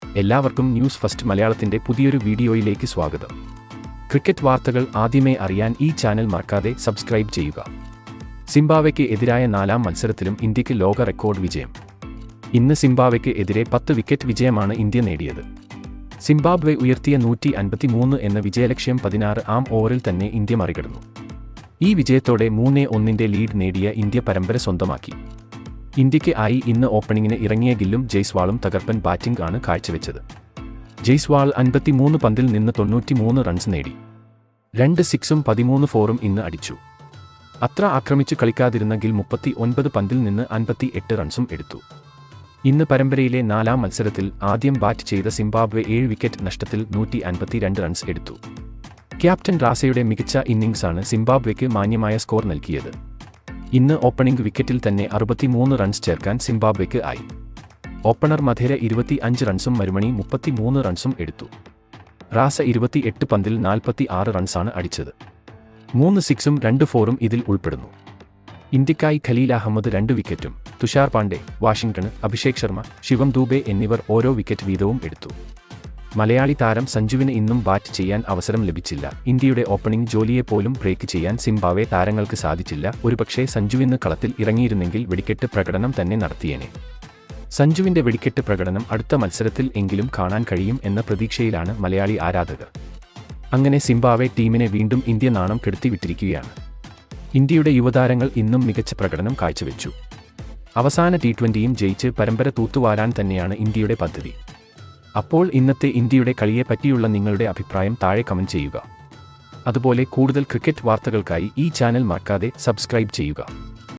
എല്ലാവർക്കും news first മലയാളത്തിന്റെ പുതിയൊരു വീഡിയോയിലേക്ക് സ്വാഗതം. ക്രിക്കറ്റ് വാർത്തകൾ ആദ്യമേ അറിയാൻ ഈ ചാനൽ മറക്കാതെ സബ്സ്ക്രൈബ് ചെയ്യുക. സിംബാബ്വേക്ക് എതിരായ 4ാം മത്സരത്തിലും ഇന്ത്യക്ക് ലോക റെക്കോർഡ് വിജയം. ഇന്ന് സിംബാബ്വേക്ക് എതിരെ 10 വിക്കറ്റ് വിജയമാണ് ഇന്ത്യ നേടിയത്. സിംബാബ്വെ ഉയർത്തിയ 153 എന്ന വിജയലക്ഷ്യം 16-ാം ഓവറിൽ തന്നെ ഇന്ത്യ മറികടന്നു. ഈ വിജയത്തോടെ 3-1 ലീഡ് നേടിയ ഇന്ത്യ പരമ്പര സ്വന്തമാക്കി. ഇന്ത്യയ്ക്ക് ആയി ഇന്ന് ഓപ്പണിംഗിന് ഇറങ്ങിയ ഗില്ലും ജയ്സ്വാളും തകർപ്പൻ ബാറ്റിംഗ് ആണ് കാഴ്ചവെച്ചത്. ജയ്സ്വാൾ 53 പന്തിൽ നിന്ന് 93 റൺസ് നേടി. 2 സിക്സും 13 ഫോറും ഇന്ന് അടിച്ചു. അത്ര ആക്രമിച്ചു കളിക്കാതിരുന്ന ഗിൽ 39 പന്തിൽ നിന്ന് 58 റൺസും എടുത്തു. ഇന്ന് പരമ്പരയിലെ 4ാം മത്സരത്തിൽ ആദ്യം ബാറ്റ് ചെയ്ത സിംബാബ്വെ 7 വിക്കറ്റ് നഷ്ടത്തിൽ 152 റൺസ് എടുത്തു. ക്യാപ്റ്റൻ റാസയുടെ മികച്ച ഇന്നിംഗ്സാണ് സിംബാബ്വെക്ക് മാന്യമായ സ്കോർ നൽകിയത്. ഇന്ന് ഓപ്പണിംഗ് വിക്കറ്റിൽ തന്നെ 63 റൺസ് ചേർക്കാൻ സിംബാബ്വെക്ക് ആയി. ഓപ്പണർ മധേര 25 റൺസും മരുമണി 33 റൺസും എടുത്തു. റാസ 28 പന്തിൽ 46 റൺസാണ് അടിച്ചത്. 3 സിക്സും 2 ഫോറും ഇതിൽ ഉൾപ്പെടുന്നു. ഇന്ത്യക്കായി ഖലീൽ അഹമ്മദ് 2 വിക്കറ്റും, തുഷാർ പാണ്ഡെ, വാഷിംഗ്ടൺ, അഭിഷേക് ശർമ്മ, ശിവം ദൂബെ എന്നിവർ ഓരോ വിക്കറ്റ് വീതവും എടുത്തു. മലയാളി താരം സഞ്ജുവിന് ഇന്നും ബാറ്റ് ചെയ്യാൻ അവസരം ലഭിച്ചില്ല. ഇന്ത്യയുടെ ഓപ്പണിംഗ് ജോലിയെപ്പോലും ബ്രേക്ക് ചെയ്യാൻ സിംബാബ്വെ താരങ്ങൾക്ക് സാധിച്ചില്ല. ഒരുപക്ഷേ സഞ്ജുവിന് കളത്തിൽ ഇറങ്ങിയിരുന്നെങ്കിൽ വെടിക്കെട്ട് പ്രകടനം തന്നെ നടത്തിയേനെ. സഞ്ജുവിന്റെ വെടിക്കെട്ട് പ്രകടനം അടുത്ത മത്സരത്തിൽ എങ്കിലും കാണാൻ കഴിയും എന്ന പ്രതീക്ഷയിലാണ് മലയാളി ആരാധകർ. അങ്ങനെ സിംബാബ്വെ ടീമിനെ വീണ്ടും ഇന്ത്യ നാണം കെടുത്തിവിട്ടിരിക്കുകയാണ്. ഇന്ത്യയുടെ യുവതാരങ്ങൾ ഇന്നും മികച്ച പ്രകടനം കാഴ്ചവെച്ചു. അവസാന T20യും ജയിച്ച് പരമ്പര തൂത്തുവാരാൻ തന്നെയാണ് ഇന്ത്യയുടെ പദ്ധതി. അപ്പോൾ ഇന്നത്തെ ഇന്ത്യയുടെ കളിയെ പറ്റിയുള്ള നിങ്ങളുടെ അഭിപ്രായം താഴെ കമന്റ് ചെയ്യുക. അതുപോലെ കൂടുതൽ ക്രിക്കറ്റ് വാർത്തകൾക്കായി ഈ ചാനൽ മറക്കാതെ സബ്സ്ക്രൈബ് ചെയ്യുക.